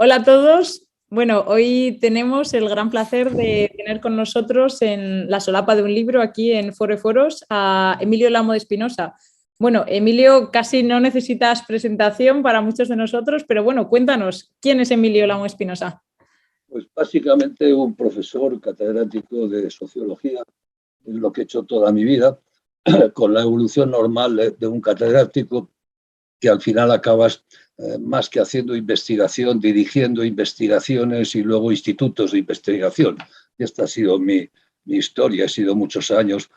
Hola a todos. Bueno, hoy tenemos el gran placer de tener con nosotros en la solapa de un libro aquí en Foro de Foros a Emilio Lamo de Espinosa. Bueno, Emilio, casi no necesitas presentación para muchos de nosotros, pero bueno, cuéntanos, ¿quién es Emilio Lamo de Espinosa? Pues básicamente un profesor catedrático de sociología, es lo que he hecho toda mi vida, con la evolución normal de un catedrático que al final acabas más que haciendo investigación, dirigiendo investigaciones y luego institutos de investigación. Y esta ha sido mi historia, he sido muchos años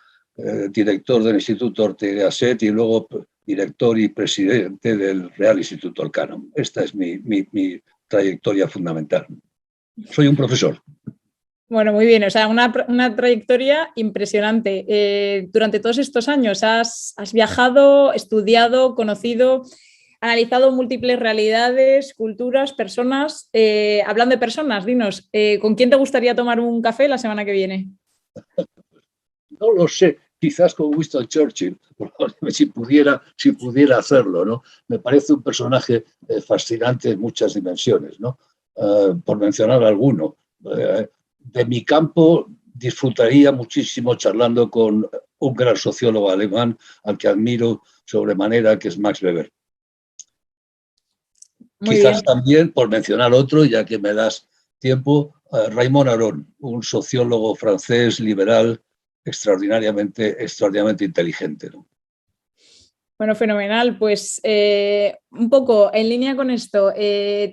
director del Instituto Ortega y Gasset y luego director y presidente del Real Instituto Elcano. Esta es mi trayectoria fundamental. Soy un profesor. Bueno, muy bien, o sea, una trayectoria impresionante. Durante todos estos años has viajado, estudiado, conocido, analizado múltiples realidades, culturas, personas. Hablando de personas, dinos, ¿con quién te gustaría tomar un café la semana que viene? No lo sé, quizás con Winston Churchill, si pudiera hacerlo, ¿no? Me parece un personaje fascinante en muchas dimensiones, ¿no? Por mencionar alguno. De mi campo disfrutaría muchísimo charlando con un gran sociólogo alemán al que admiro sobremanera, que es Max Weber. Muy Quizás bien. también, por mencionar otro, ya que me das tiempo, Raymond Aron, un sociólogo francés liberal extraordinariamente inteligente, ¿no? Bueno, fenomenal. Pues un poco en línea con esto,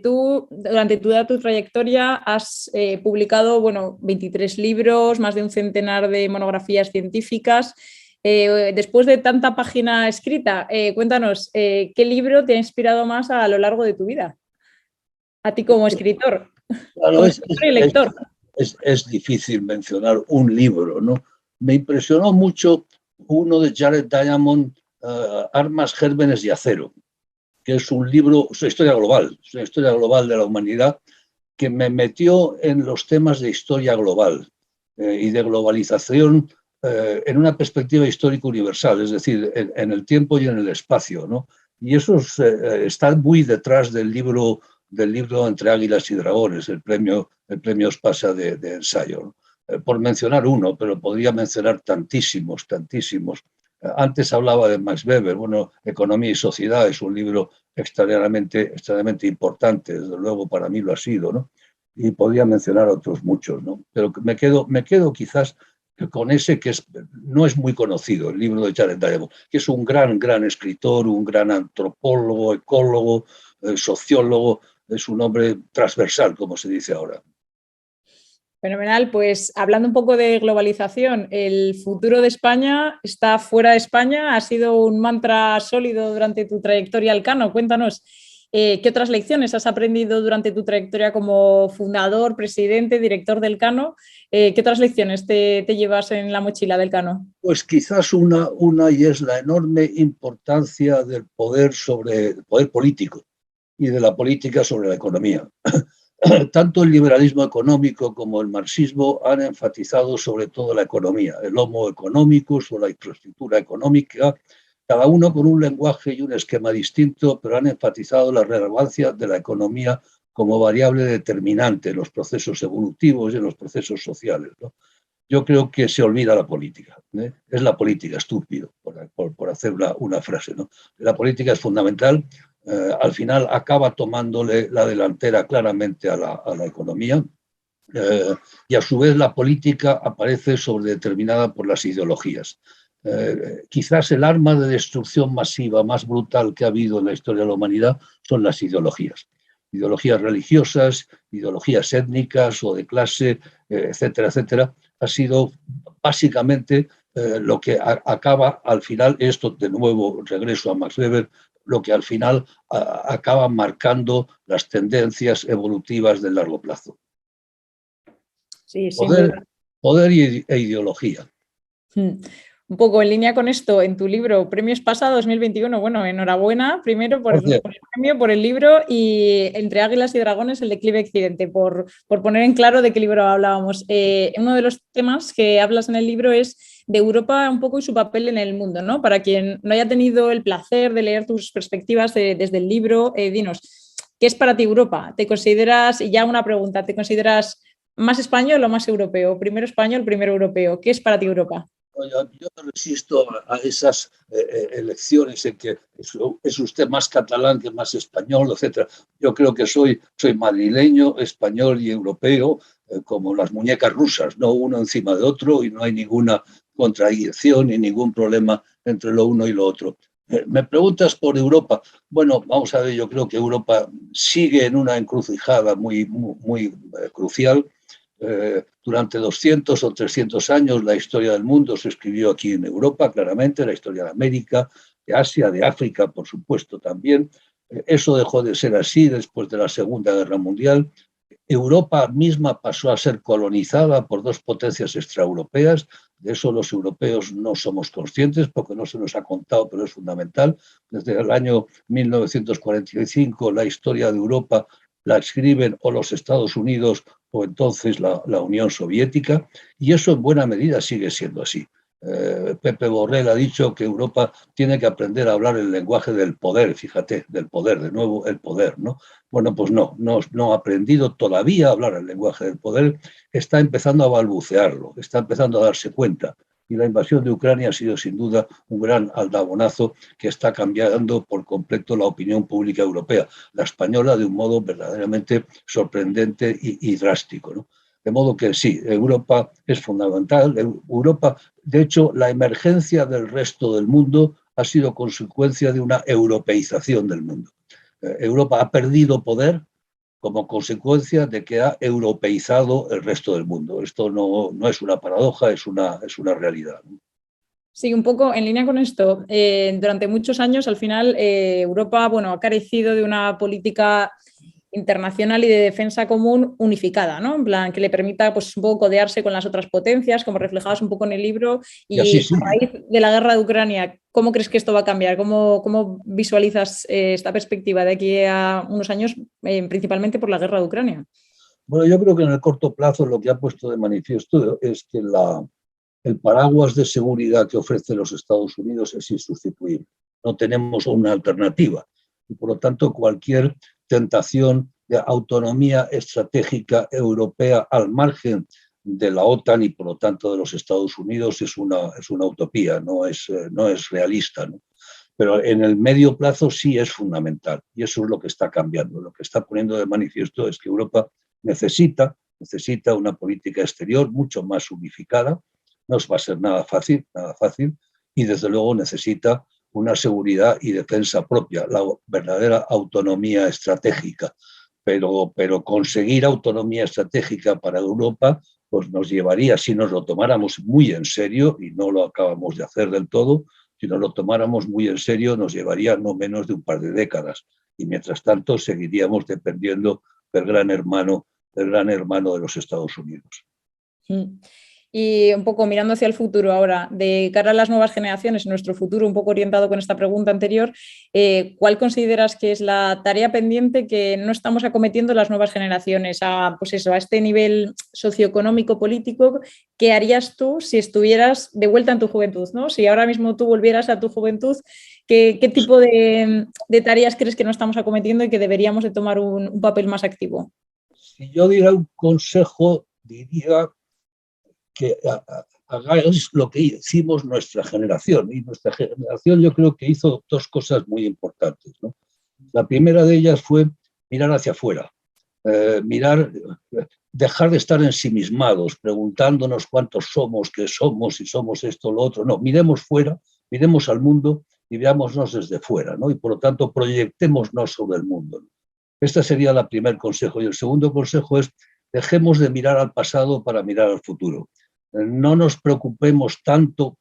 tú durante toda tu trayectoria has publicado, bueno, 23 libros, más de un centenar de monografías científicas. Después de tanta página escrita, cuéntanos, ¿qué libro te ha inspirado más a lo largo de tu vida? A ti como escritor, Claro, como escritor y lector. es difícil mencionar un libro, ¿no? Me impresionó mucho uno de Jared Diamond, Armas, Gérmenes y Acero, que es un libro, es una historia global de la humanidad que me metió en los temas de historia global y de globalización en una perspectiva histórica universal, es decir, en el tiempo y en el espacio, ¿no? Y eso está muy detrás del libro Entre Águilas y Dragones, el premio Espasa de ensayo, ¿no? Por mencionar uno, pero podría mencionar tantísimos. Antes hablaba de Max Weber, bueno, Economía y Sociedad es un libro extraordinariamente importante, desde luego para mí lo ha sido, ¿no? Y podría mencionar otros muchos, ¿no? Pero me quedo quizás con ese que no es muy conocido, el libro de Jared Diamond, que es un gran escritor, un gran antropólogo, ecólogo, sociólogo, es un hombre transversal, como se dice ahora. Fenomenal, pues hablando un poco de globalización, el futuro de España está fuera de España, ha sido un mantra sólido durante tu trayectoria al Cano. Cuéntanos, ¿qué otras lecciones has aprendido durante tu trayectoria como fundador, presidente, director del Cano? ¿Qué otras lecciones te llevas en la mochila del Cano? Pues quizás una y es la enorme importancia del poder sobre el poder político y de la política sobre la economía. Tanto el liberalismo económico como el marxismo han enfatizado sobre todo la economía, el homo economicus o la infraestructura económica, cada uno con un lenguaje y un esquema distinto, pero han enfatizado la relevancia de la economía como variable determinante en los procesos evolutivos y en los procesos sociales, ¿no? Yo creo que se olvida la política, ¿eh? Es la política, estúpido, por hacer una frase, ¿no? La política es fundamental. Al final acaba tomándole la delantera claramente a la economía, y a su vez la política aparece sobredeterminada por las ideologías. Quizás el arma de destrucción masiva más brutal que ha habido en la historia de la humanidad son las ideologías religiosas, ideologías étnicas o de clase, etcétera. Ha sido básicamente lo que acaba al final, esto de nuevo regreso a Max Weber, lo que al final acaba marcando las tendencias evolutivas del largo plazo. Sí, sin Poder, duda. poder e ideología. Un poco en línea con esto, en tu libro Premio Espasa 2021, bueno, enhorabuena primero por el premio, por el libro y Entre Águilas y Dragones, el declive Occidente, por poner en claro de qué libro hablábamos. Uno de los temas que hablas en el libro es de Europa un poco y su papel en el mundo, ¿no? Para quien no haya tenido el placer de leer tus perspectivas desde el libro, dinos, ¿Qué es para ti Europa? ¿Te consideras, y ya una pregunta, ¿te consideras más español o más europeo? Primero español, primero europeo. ¿Qué es para ti Europa? Yo me resisto a esas elecciones en que es usted más catalán que más español, etcétera. Yo creo que soy madrileño, español y europeo, como las muñecas rusas, no uno encima de otro, y no hay ninguna contradicción ni ningún problema entre lo uno y lo otro. Me preguntas por Europa. Bueno, vamos a ver, yo creo que Europa sigue en una encrucijada muy crucial. Durante 200 o 300 años la historia del mundo se escribió aquí en Europa, claramente, la historia de América, de Asia, de África, por supuesto, también. Eso dejó de ser así después de la Segunda Guerra Mundial. Europa misma pasó a ser colonizada por dos potencias extraeuropeas. De eso los europeos no somos conscientes porque no se nos ha contado, pero es fundamental. Desde el año 1945 la historia de Europa la escriben o los Estados Unidos o entonces la Unión Soviética, y eso en buena medida sigue siendo así. Pepe Borrell ha dicho que Europa tiene que aprender a hablar el lenguaje del poder, fíjate, del poder, de nuevo el poder, ¿no? Bueno, pues no ha aprendido todavía a hablar el lenguaje del poder, está empezando a balbucearlo, está empezando a darse cuenta. Y la invasión de Ucrania ha sido sin duda un gran aldabonazo que está cambiando por completo la opinión pública europea, la española de un modo verdaderamente sorprendente y drástico, ¿no? De modo que sí, Europa es fundamental. Europa, de hecho, la emergencia del resto del mundo ha sido consecuencia de una europeización del mundo. Europa ha perdido poder como consecuencia de que ha europeizado el resto del mundo. Esto no es una paradoja, es una realidad. Sí, un poco en línea con esto. Durante muchos años, al final, Europa, bueno, ha carecido de una política internacional y de defensa común unificada, ¿no? En plan, que le permita, pues, un poco codearse con las otras potencias, como reflejabas un poco en el libro. Y así Y a sigue. raíz de la guerra de Ucrania, ¿cómo crees que esto va a cambiar? ¿Cómo visualizas esta perspectiva de aquí a unos años, principalmente por la guerra de Ucrania? Bueno, yo creo que en el corto plazo lo que ha puesto de manifiesto es que el paraguas de seguridad que ofrece los Estados Unidos es insustituible. No tenemos una alternativa. Y por lo tanto, cualquier tentación de autonomía estratégica europea al margen de la OTAN y por lo tanto de los Estados Unidos es una utopía, no es realista, ¿no? Pero en el medio plazo sí es fundamental y eso es lo que está cambiando. Lo que está poniendo de manifiesto es que Europa necesita una política exterior mucho más unificada. No va a ser nada fácil, y desde luego necesita una seguridad y defensa propia, la verdadera autonomía estratégica. Pero conseguir autonomía estratégica para Europa pues nos llevaría, si nos lo tomáramos muy en serio, y no lo acabamos de hacer del todo, si nos lo tomáramos muy en serio, nos llevaría no menos de un par de décadas. Y mientras tanto seguiríamos dependiendo del gran hermano de los Estados Unidos. Y un poco mirando hacia el futuro ahora, de cara a las nuevas generaciones, nuestro futuro, un poco orientado con esta pregunta anterior, ¿cuál consideras que es la tarea pendiente que no estamos acometiendo las nuevas generaciones pues eso, a este nivel socioeconómico, político? ¿Qué harías tú si estuvieras de vuelta en tu juventud, ¿no? Si ahora mismo tú volvieras a tu juventud, ¿qué tipo de tareas crees que no estamos acometiendo y que deberíamos de tomar un papel más activo? Si yo diera un consejo, diría que hagáis lo que hicimos nuestra generación. Y nuestra generación yo creo que hizo dos cosas muy importantes, ¿no? La primera de ellas fue mirar hacia afuera, dejar de estar ensimismados, preguntándonos cuántos somos, qué somos, si somos esto o lo otro. No, miremos fuera, miremos al mundo y veámonos desde fuera, ¿no? Y por lo tanto proyectémonos sobre el mundo, ¿no? Este sería el primer consejo. Y el segundo consejo es dejemos de mirar al pasado para mirar al futuro. No nos preocupemos tanto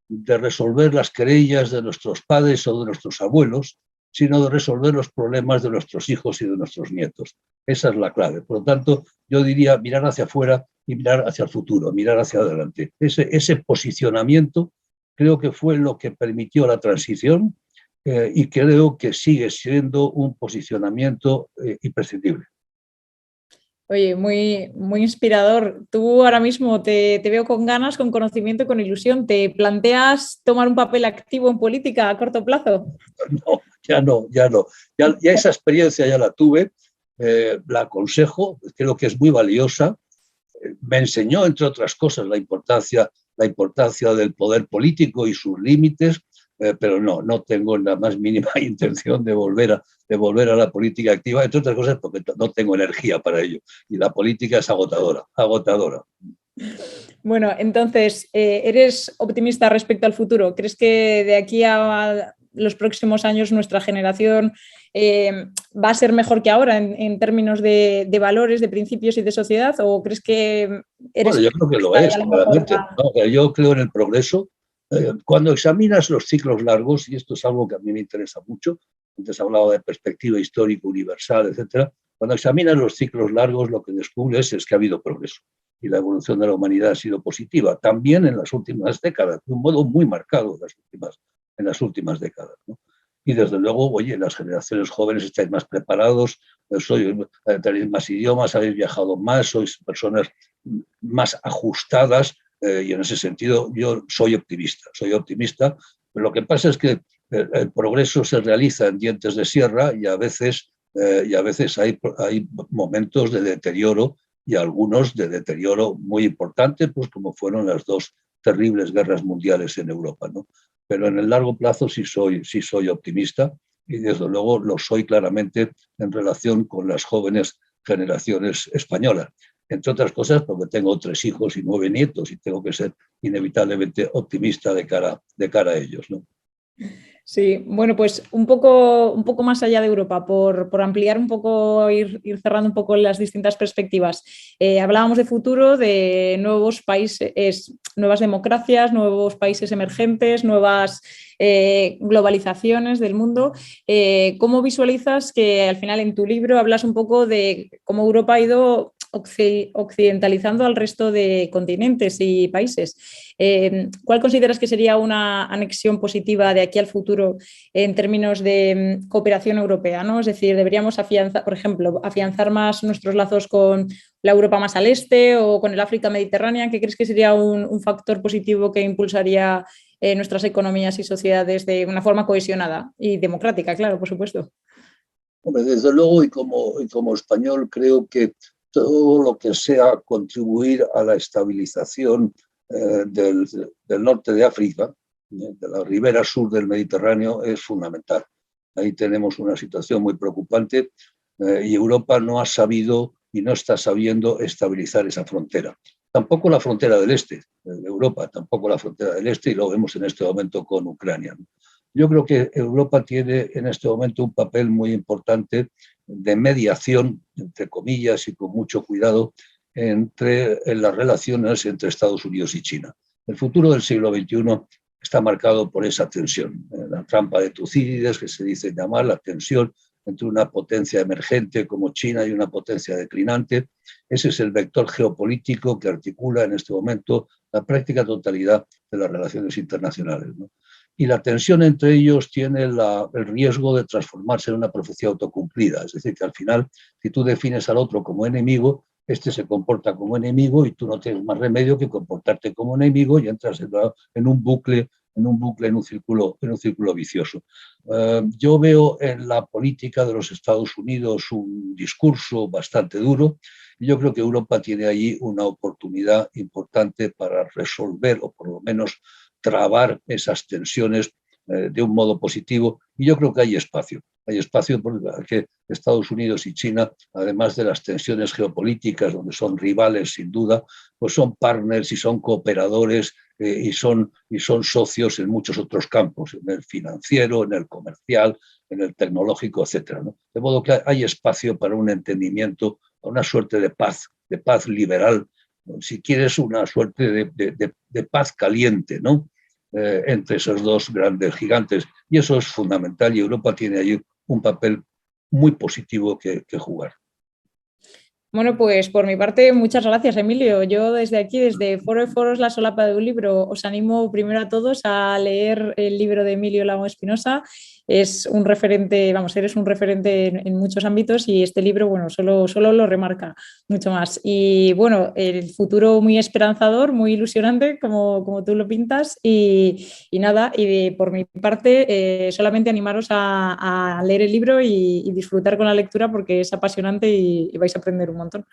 de resolver las querellas de nuestros padres o de nuestros abuelos, sino de resolver los problemas de nuestros hijos y de nuestros nietos. Esa es la clave. Por lo tanto, yo diría mirar hacia afuera y mirar hacia el futuro, mirar hacia adelante. Ese posicionamiento creo que fue lo que permitió la transición y creo que sigue siendo un posicionamiento imprescindible. Oye, muy, muy inspirador. Tú ahora mismo te veo con ganas, con conocimiento, con ilusión. ¿Te planteas tomar un papel activo en política a corto plazo? No, ya no, ya esa experiencia ya la tuve, la aconsejo, creo que es muy valiosa. Me enseñó, entre otras cosas, la importancia del poder político y sus límites, pero no tengo la más mínima intención de volver a la política activa, entre otras cosas porque no tengo energía para ello. Y la política es agotadora. Bueno, entonces, ¿eres optimista respecto al futuro? ¿Crees que de aquí a los próximos años nuestra generación va a ser mejor que ahora en términos de valores, de principios y de sociedad? ¿O crees que eres Bueno, yo creo que lo pesimista y es, a lo mejor claramente, ¿no? Yo creo en el progreso. Cuando examinas los ciclos largos, y esto es algo que a mí me interesa mucho, antes hablaba de perspectiva histórica universal, etcétera, cuando examinas los ciclos largos lo que descubres es que ha habido progreso y la evolución de la humanidad ha sido positiva, también en las últimas décadas, de un modo muy marcado en las últimas décadas, ¿no? Y desde luego, oye, las generaciones jóvenes estáis más preparados, tenéis más idiomas, habéis viajado más, sois personas más ajustadas, y en ese sentido yo soy optimista. Pero lo que pasa es que el progreso se realiza en dientes de sierra y a veces hay momentos de deterioro y algunos de deterioro muy importante, pues como fueron las dos terribles guerras mundiales en Europa, ¿no? Pero en el largo plazo sí soy optimista y desde luego lo soy claramente en relación con las jóvenes generaciones españolas. Entre otras cosas porque tengo 3 hijos y 9 nietos y tengo que ser inevitablemente optimista de cara a ellos, ¿no? Sí, bueno, pues un poco más allá de Europa, por ampliar un poco, ir cerrando un poco las distintas perspectivas. Hablábamos de futuro, de nuevos países, nuevas democracias, nuevos países emergentes, nuevas globalizaciones del mundo. ¿Cómo visualizas que al final en tu libro hablas un poco de cómo Europa ha ido occidentalizando al resto de continentes y países? ¿Cuál consideras que sería una anexión positiva de aquí al futuro en términos de cooperación europea, ¿no? Es decir, deberíamos afianzar, por ejemplo, afianzar más nuestros lazos con la Europa más al este o con el África mediterránea. ¿Qué crees que sería un factor positivo que impulsaría nuestras economías y sociedades de una forma cohesionada y democrática, claro, por supuesto? Hombre, desde luego, y como español, creo que todo lo que sea contribuir a la estabilización del norte de África, de la ribera sur del Mediterráneo, es fundamental. Ahí tenemos una situación muy preocupante y Europa no ha sabido y no está sabiendo estabilizar esa frontera. Tampoco la frontera del este de Europa, tampoco la frontera del este, y lo vemos en este momento con Ucrania, ¿no? Yo creo que Europa tiene en este momento un papel muy importante de mediación, entre comillas y con mucho cuidado, en las relaciones entre Estados Unidos y China. El futuro del siglo XXI está marcado por esa tensión, la trampa de Tucídides, que se dice llamar, la tensión entre una potencia emergente como China y una potencia declinante. Ese es el vector geopolítico que articula en este momento la práctica totalidad de las relaciones internacionales, ¿no? Y la tensión entre ellos tiene el riesgo de transformarse en una profecía autocumplida. Es decir, que al final, si tú defines al otro como enemigo, este se comporta como enemigo y tú no tienes más remedio que comportarte como enemigo y entras en un bucle, en un círculo vicioso. Yo veo en la política de los Estados Unidos un discurso bastante duro y yo creo que Europa tiene allí una oportunidad importante para resolver o por lo menos trabar esas tensiones de un modo positivo y yo creo que hay espacio porque Estados Unidos y China, además de las tensiones geopolíticas donde son rivales sin duda, pues son partners y son cooperadores y son socios en muchos otros campos, en el financiero, en el comercial, en el tecnológico, etcétera, ¿no? De modo que hay espacio para un entendimiento, una suerte de paz liberal, si quieres, una suerte de paz caliente, ¿no? Entre esos dos grandes gigantes. Y eso es fundamental y Europa tiene ahí un papel muy positivo que jugar. Bueno, pues por mi parte, muchas gracias, Emilio. Yo desde aquí, desde Foro de Foros, La solapa de un libro, os animo primero a todos a leer el libro de Emilio Lago Espinosa. es un referente, vamos, eres un referente en muchos ámbitos y este libro, bueno, solo lo remarca mucho más. Y bueno, el futuro muy esperanzador, muy ilusionante, como tú lo pintas. Y nada, por mi parte, solamente animaros a leer el libro y disfrutar con la lectura porque es apasionante y vais a aprender un montón.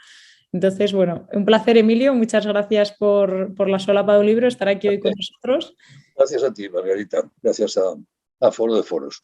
Entonces, bueno, un placer, Emilio. Muchas gracias por la solapa de un libro, estar aquí hoy con nosotros. Gracias a ti, Margarita. Gracias a Foro de Foros.